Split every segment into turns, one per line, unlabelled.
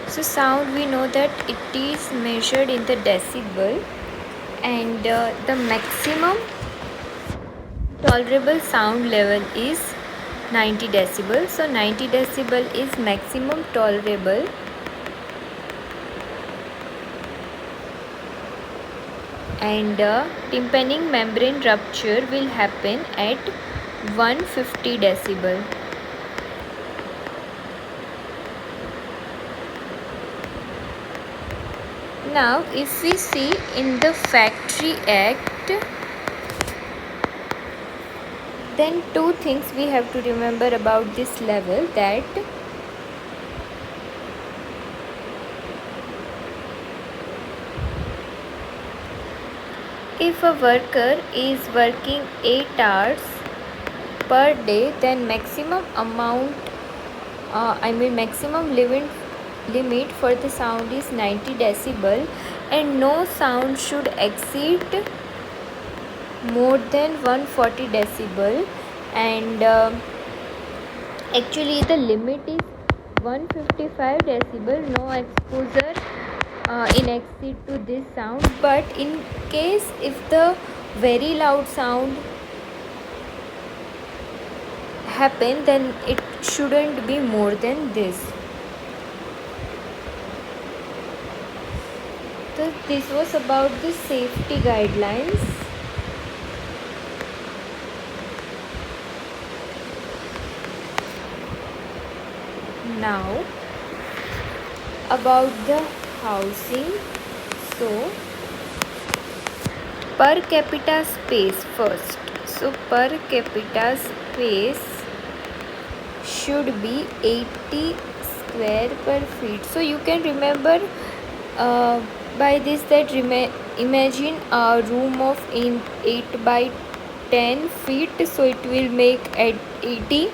So sound, we know that it is measured in the decibel, and the maximum tolerable sound level is 90 decibel. So 90 decibel is maximum tolerable, and tympanic membrane rupture will happen at 150 decibel. Now if we see in the Factory Act, then two things we have to remember about this level, that if a worker is working 8 hours per day, then maximum limit for the sound is 90 decibel, and no sound should exceed more than 140 decibel, and actually the limit is 155 decibel, no exposure in exceed to this sound. But in case if the very loud sound happen, then it shouldn't be more than this. So this was about the safety guidelines. Now about the housing. So per capita space first. So per capita space should be 80 square per feet. So you can remember by this that imagine a room of 8 by 10 feet, so it will make at 80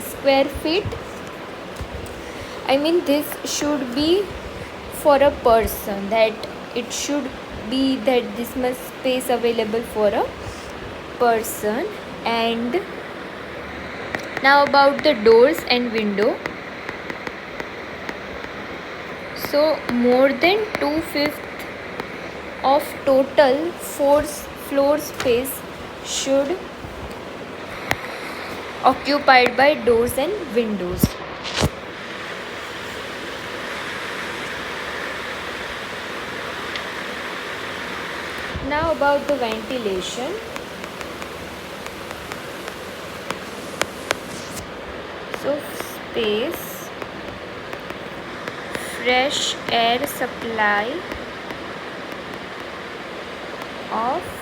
square feet. I mean, this should be for a person, that it should be that this much space available for a person. And now about the doors and window. So more than 2/5 of total floor space should occupied by doors and windows. Now about the ventilation. So space, fresh air supply of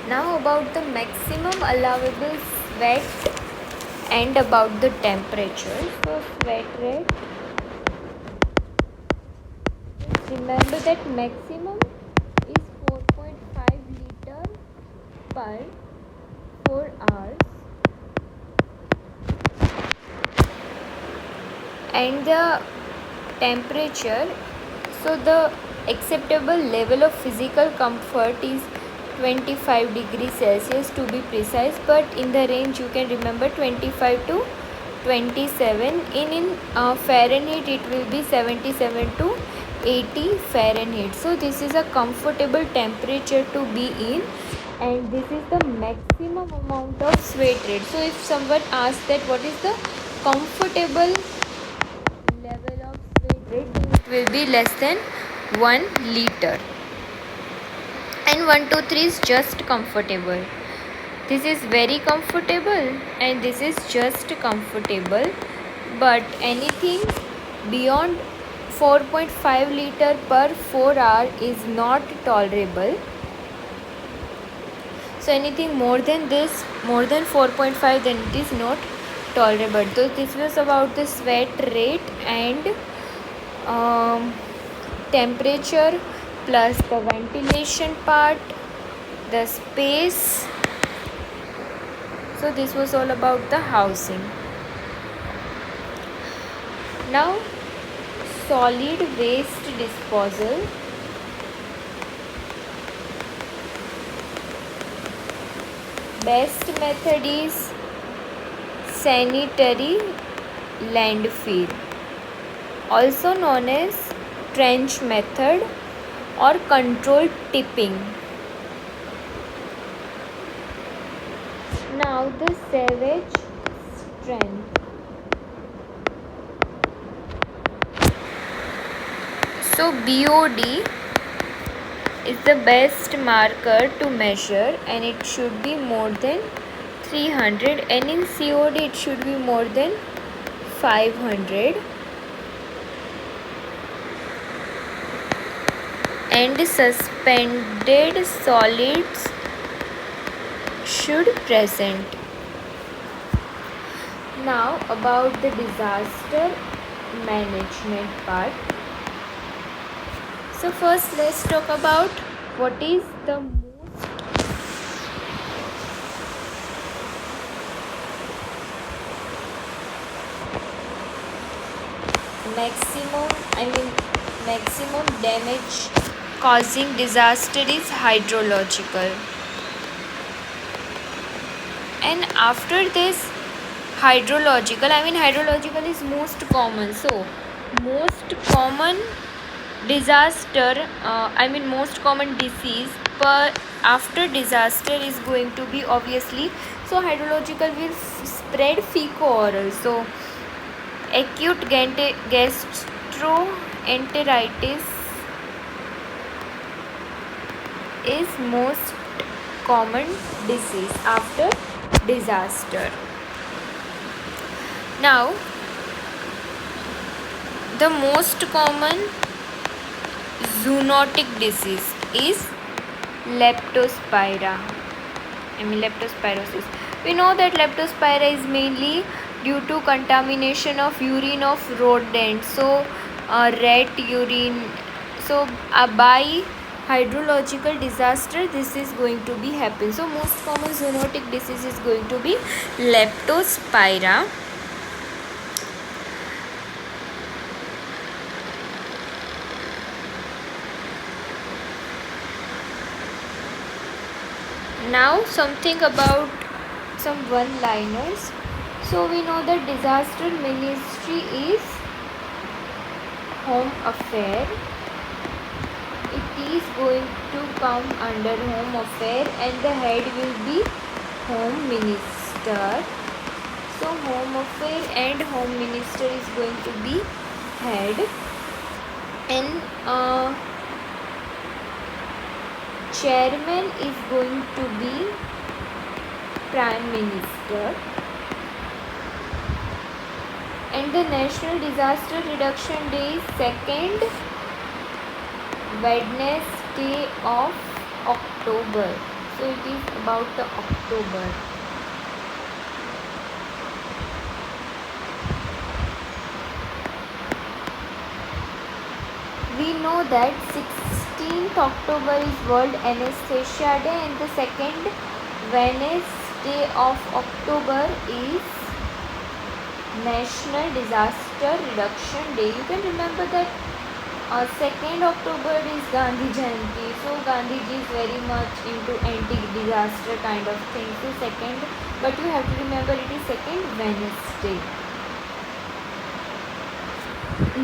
Now about the maximum allowable sweat and about the temperature. So sweat rate, remember that maximum is 4.5 liter per 4 hours, and the temperature, so the acceptable level of physical comfort is 25 degrees Celsius to be precise, but in the range you can remember 25 to 27. In Fahrenheit it will be 77 to 80 Fahrenheit. So this is a comfortable temperature to be in, and this is the maximum amount of sweat rate. So if someone asks that what is the comfortable level of sweat rate, then it will be less than 1 liter. And 1 2 3 is just comfortable. This is very comfortable, and this is just comfortable. But anything beyond 4.5 liter per 4 hour is not tolerable. So anything more than this, more than 4.5, then it is not tolerable. So this was about the sweat rate and temperature, plus the ventilation part, the space. So this was all about the housing. Now, solid waste disposal. Best method is sanitary landfill, also known as trench method or controlled tipping. Now the sewage strength. So BOD is the best marker to measure, and it should be more than 300, and in COD it should be more than 500. And suspended solids should present. Now about the disaster management part. So first let's talk about what is the maximum damage causing disaster is hydrological. And after this hydrological is most common. So most common disaster, most common disease per after disaster is going to be obviously, so hydrological will spread fecal-oral. So acute gastroenteritis is most common disease after disaster. Now the most common zoonotic disease is leptospirosis. We know that leptospira is mainly due to contamination of urine of rodents, so rat urine. So by hydrological disaster this is going to be happen. So most common zoonotic disease is going to be leptospira. Now something about some one-liners. So we know that disaster ministry is home affair. It is going to come under home affair, and the head will be home minister. So home affair and home minister is going to be head, and chairman is going to be prime minister. And the National Disaster Reduction Day is 2nd Wednesday of October. So it is about the October. We know that 16th October is World Anesthesia Day, and the 2nd Wednesday of October is National Disaster Reduction Day. You can remember that 2nd October is Gandhi Jayanti. So Gandhi ji is very much into anti-disaster kind of thing. So second, but you have to remember it is 2nd Wednesday.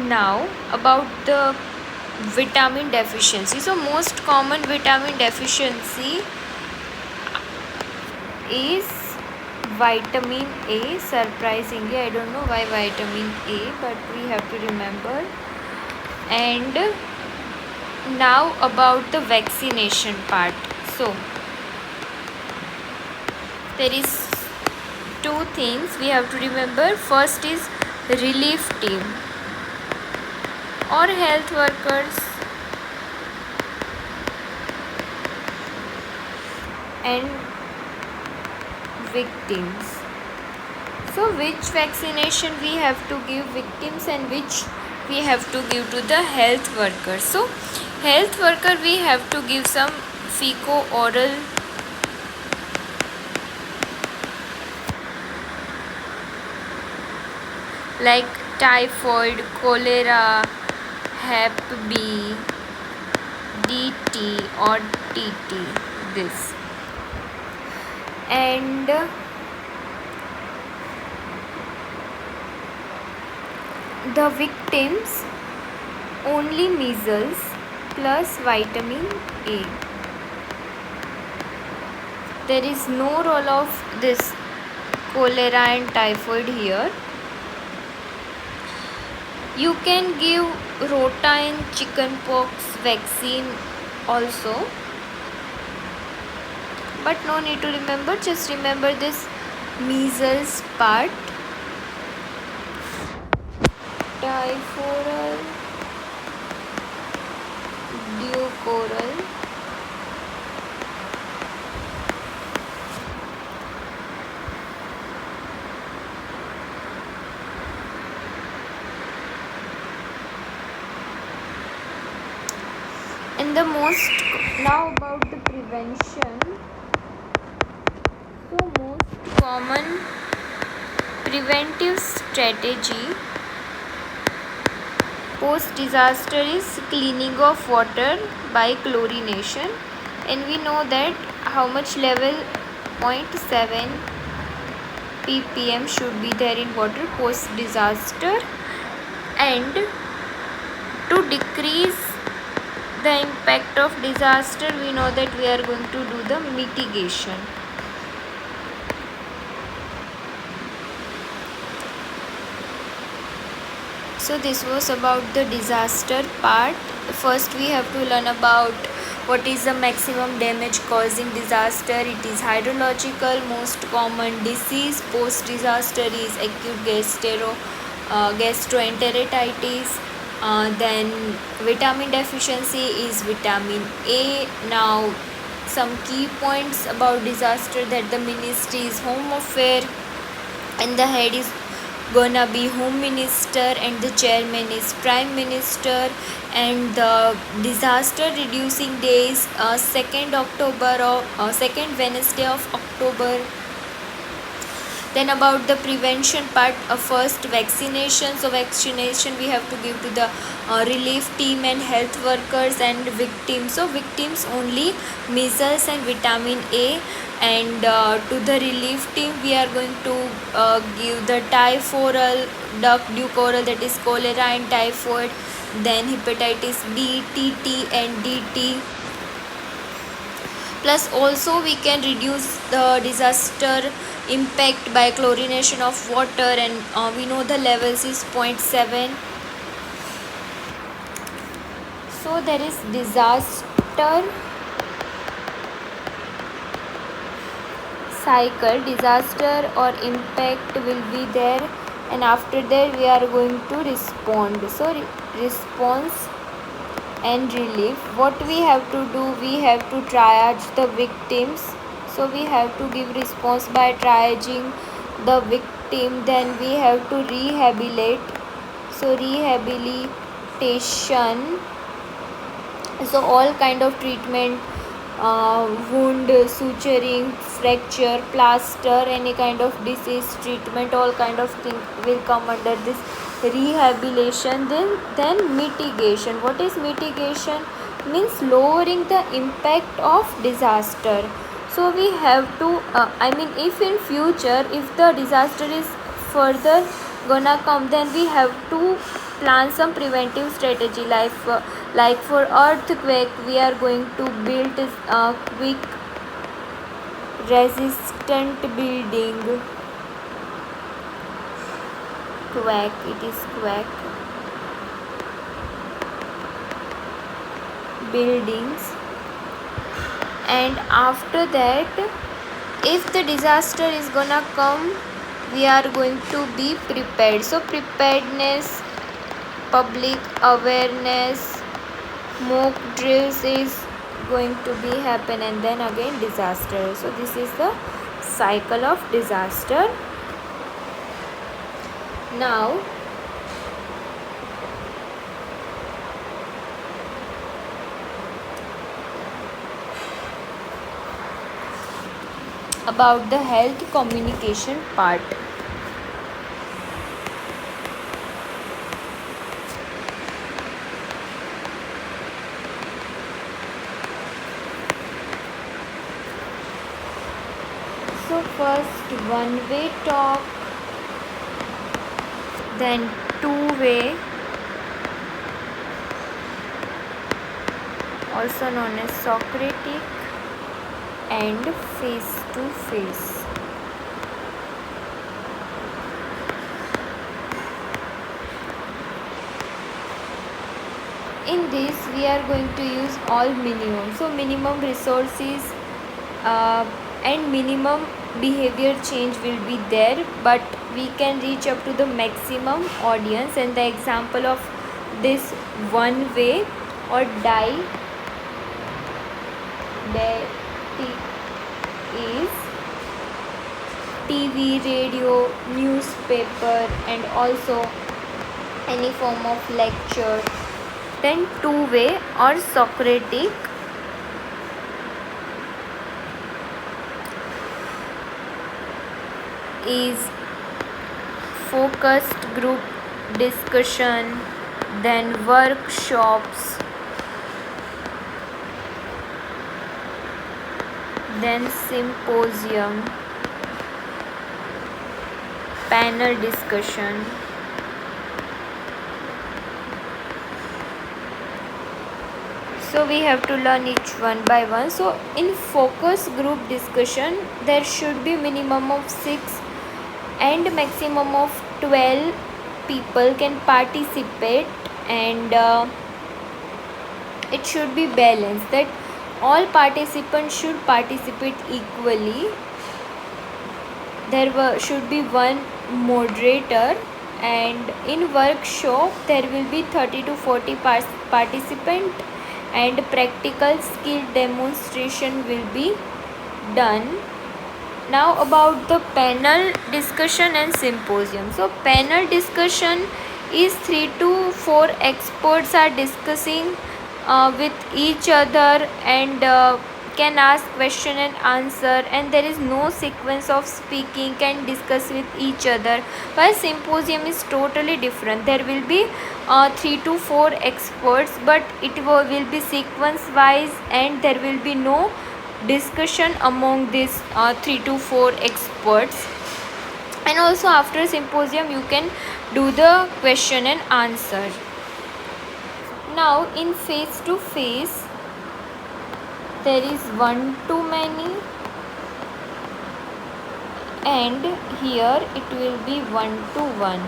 Now about the vitamin deficiency. So most common vitamin deficiency is vitamin A. Surprisingly, I don't know why vitamin A, but we have to remember. And now about the vaccination part. So there is two things we have to remember. First is relief team or health workers, and victims. So which vaccination we have to give victims and which we have to give to the health workers. So health worker we have to give some fecal-oral like typhoid, cholera, Hep B, DT or TT. This and the victims only measles plus vitamin A. There is no role of this cholera and typhoid here. You can give rota and chickenpox vaccine also, but no need to remember, just remember this measles part. Typhoral, duocoral, and the most now about the prevention. So most common preventive strategy post disaster is cleaning of water by chlorination, and we know that how much level 0.7 ppm should be there in water post disaster. And to decrease the impact of disaster, we know that we are going to do the mitigation. So this was about the disaster part. First we have to learn about what is the maximum damage causing disaster. It is hydrological. Most common disease post disaster is acute gastroenteritis. Then vitamin deficiency is vitamin A. Now some key points about disaster, that the ministry is home affair and the head is gonna be home minister and the chairman is prime minister, and the disaster reducing days 2nd October or 2nd Wednesday of October. Then about the prevention part, first vaccination. So vaccination we have to give to the relief team and health workers and victims. So victims only measles and vitamin A, and to the relief team we are going to give the typhoral, duocoral, that is cholera and typhoid, then hepatitis B, TT and DT. Plus also we can reduce the disaster impact by chlorination of water, and we know the levels is 0.7. So there is disaster cycle, disaster or impact will be there, and after that we are going to respond. So response and relief, what we have to do, we have to triage the victims. So we have to give response by triaging the victim. Then we have to rehabilitate. So rehabilitation, so all kind of treatment, wound, suturing, fracture, plaster, any kind of disease treatment, all kind of thing will come under this rehabilitation. Then mitigation. What is mitigation? Means lowering the impact of disaster. So we have to if in future, if the disaster is further gonna come, then we have to plan some preventive strategy, like for earthquake we are going to build quick resistant building. Quack, it is quack buildings. And after that, if the disaster is gonna come, we are going to be prepared. So preparedness, public awareness, mock drills is going to be happen, and then again disaster. So this is the cycle of disaster. Now about the health communication part. So first one-way talk, then two-way, also known as Socratic, and face-to-face. In this we are going to use all minimum. So minimum resources and minimum behavior change will be there, but we can reach up to the maximum audience. And the example of this one way or didactic is TV, radio, newspaper, and also any form of lecture. Then two-way or Socratic is focused group discussion, then workshops, then symposium, panel discussion. So we have to learn each one by one. So in focus group discussion, there should be minimum of 6 and maximum of 12 people can participate, and it should be balanced, that all participants should participate equally. There should be one moderator, and in workshop there will be 30 to 40 participants, and practical skill demonstration will be done. Now about the panel discussion and symposium. So panel discussion is 3 to 4 experts are discussing with each other, and can ask question and answer, and there is no sequence of speaking, can discuss with each other. While symposium is totally different. There will be 3 to 4 experts, but it will be sequence wise, and there will be no discussion among these 3 to 4 experts. And also after symposium you can do the question and answer. Now in face to face there is one to many, and here it will be one to one.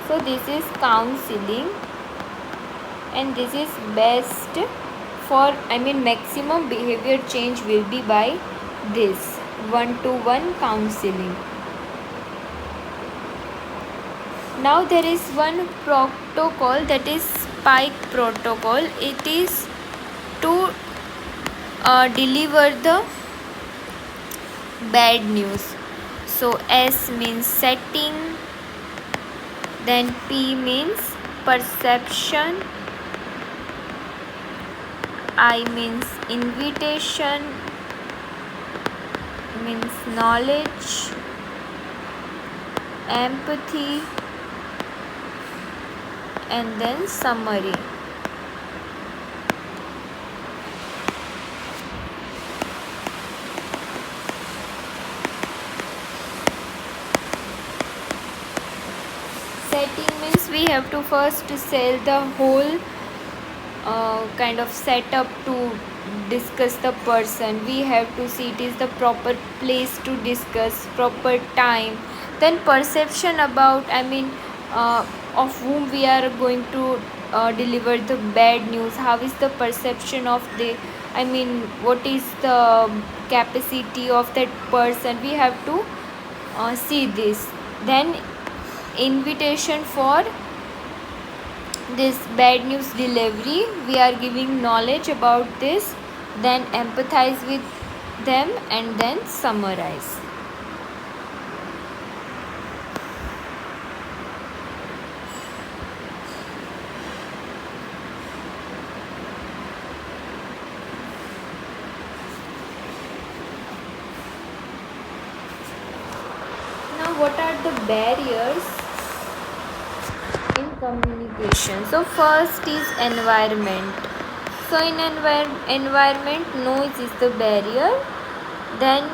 So this is counseling, and this is best for, maximum behavior change will be by this one-to-one counseling. Now there is one protocol, that is spike protocol. It is to deliver the bad news. So S means setting, then P means perception, I means invitation, means knowledge, empathy, and then summary. Setting means we have to first sell the whole kind of setup to discuss the person. We have to see it is the proper place to discuss, proper time. Then perception about, of whom we are going to deliver the bad news. How is the perception of the, what is the capacity of that person? We have to see this. Then invitation for this bad news delivery, we are giving knowledge about this, then empathize with them, and then summarize. Now what are the barriers in communication? So first is environment. So in environment, noise is the barrier. Then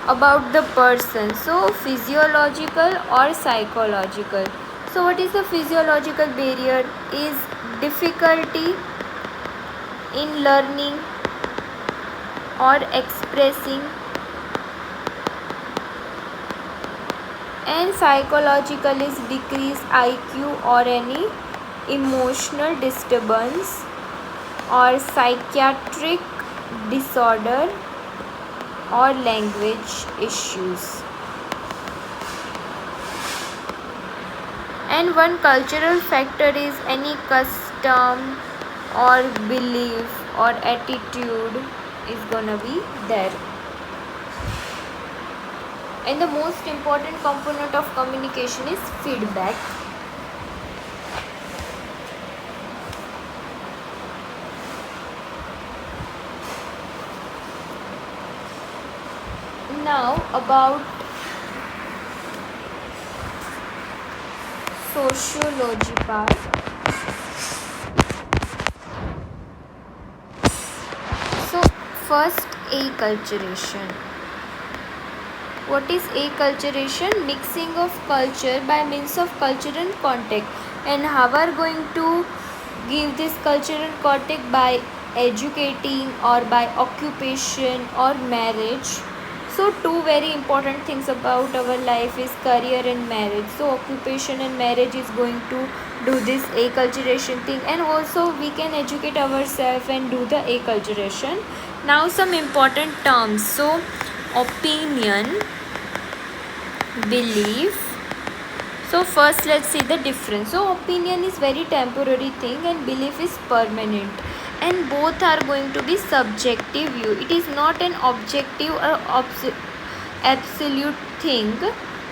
about the person, so physiological or psychological. So what is the physiological barrier? Is difficulty in learning or expressing, and psychological is decreased IQ or any emotional disturbance or psychiatric disorder or language issues. And one cultural factor is any custom or belief or attitude is gonna be there. And the most important component of communication is feedback. Now about sociology part. So first, acculturation. What is acculturation? Mixing of culture by means of cultural contact. And how are going to give this cultural contact? By educating or by occupation or marriage. So two very important things about our life is career and marriage. So occupation and marriage is going to do this acculturation thing, and also we can educate ourselves and do the acculturation. Now some important terms. So opinion, belief. So first let's see the difference. So opinion is very temporary thing and belief is permanent, and both are going to be subjective view. It is not an objective or absolute thing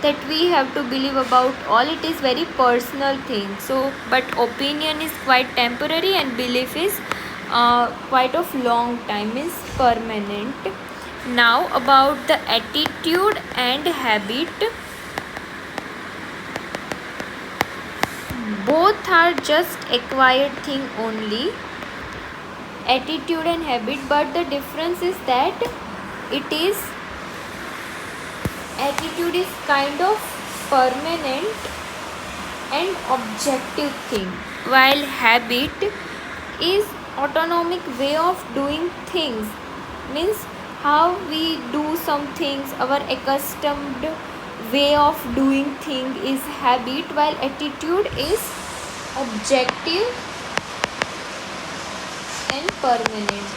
that we have to believe about all. It is very personal thing. So but opinion is quite temporary and belief is quite of long time, is permanent. Now about the attitude and habit. Both are just acquired thing only, attitude and habit, but the difference is that it is attitude is kind of permanent and objective thing, while habit is autonomic way of doing things, means how we do some things, our accustomed way of doing thing is habit, while attitude is objective and permanent.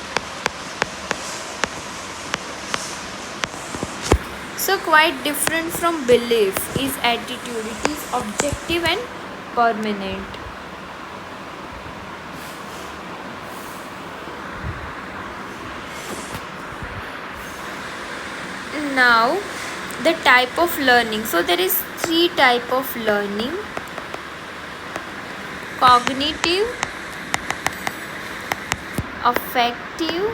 So quite different from belief is attitude. It is objective and permanent. Now the type of learning. So there is three type of learning: cognitive, affective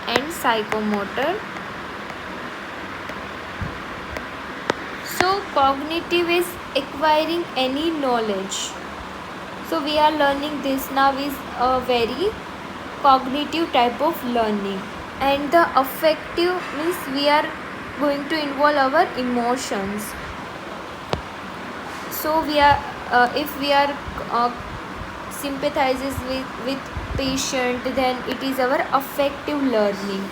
and psychomotor. So cognitive is acquiring any knowledge. So we are learning this now is a very cognitive type of learning. And the affective means we are going to involve our emotions. So we are if we are sympathizes with patient, then it is our affective learning.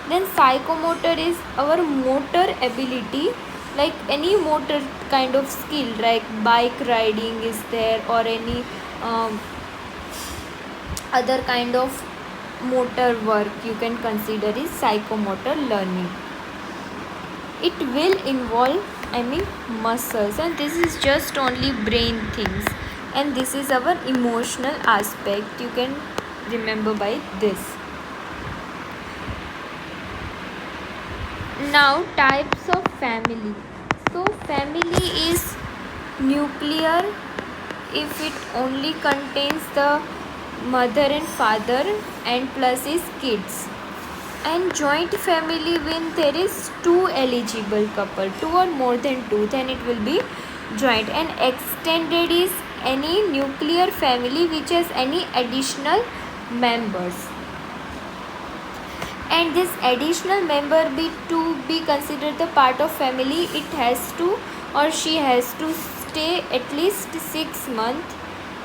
Then psychomotor is our motor ability, like any motor kind of skill, like bike riding is there, or any other kind of motor work you can consider is psychomotor learning. It will involve muscles, and this is just only brain things, and this is our emotional aspect. You can remember by this. Now types of family. So family is nuclear if it only contains the mother and father and plus is kids, and joint family when there is two eligible couple, two or more than two, then it will be joint. And extended is any nuclear family which has any additional members. and this additional member be considered the part of family, it has to or she has to stay at least 6 months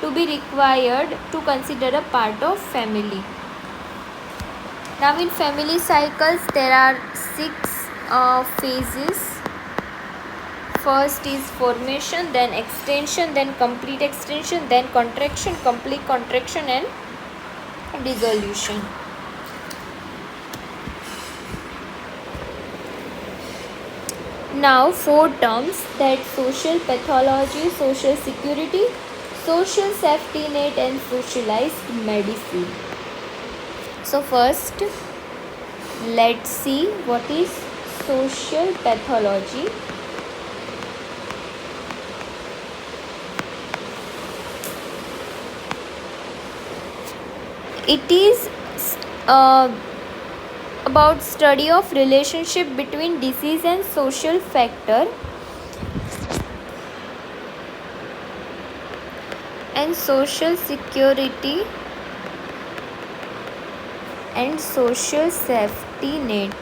to be required to consider a part of family. Now in family cycles there are 6 phases. First is formation, then extension, then complete extension, then contraction, complete contraction, and dissolution. Now 4 terms, that social pathology, social security, social safety net, and socialized medicine. So first let's see what is social pathology. It is about study of relationship between disease and social factor and social security and social safety net.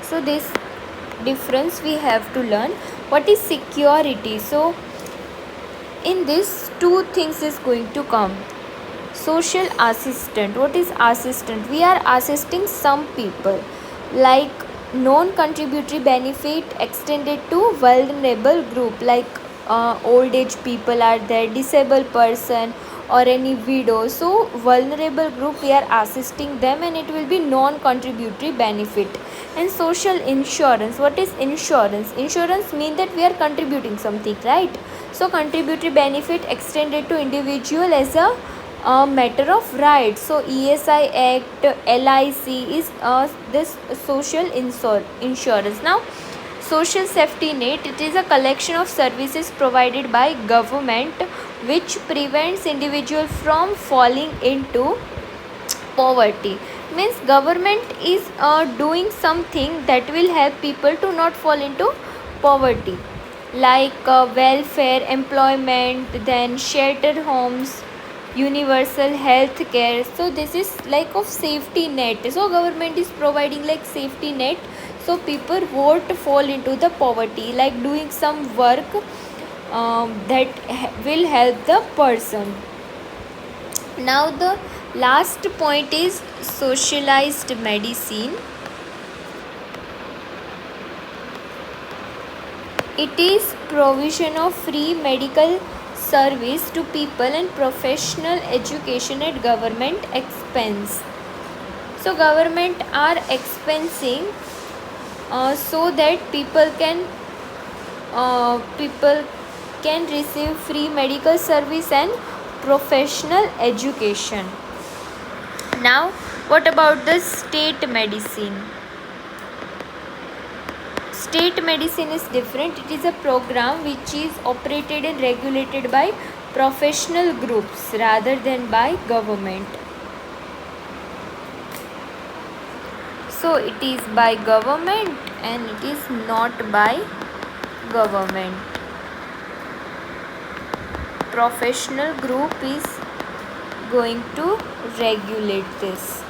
So this difference we have to learn. What is security? So in this 2 things is going to come. Social assistant. What is assistant? We are assisting some people, like non-contributory benefit extended to vulnerable group, like old age people are there, disabled person, or any widow. So vulnerable group we are assisting them, and it will be non-contributory benefit. And social insurance. What is insurance? Insurance means that we are contributing something, right? So contributory benefit extended to individual as a matter of right. So ESI Act, LIC is this social insurance. Now social safety net, it is a collection of services provided by government which prevents individual from falling into poverty. Means government is doing something that will help people to not fall into poverty, like welfare, employment, then shelter homes, universal health care. So this is like of safety net. So government is providing like safety net, so people won't fall into the poverty, like doing some work that will help the person. Now the last point is socialized medicine. It is provision of free medical service to people and professional education at government expense. So government are expensing so that people can receive free medical service and professional education. Now what about the state medicine? State medicine is different. It is a program which is operated and regulated by professional groups rather than by government. So it is by government and it is not by government. Professional group is going to regulate this.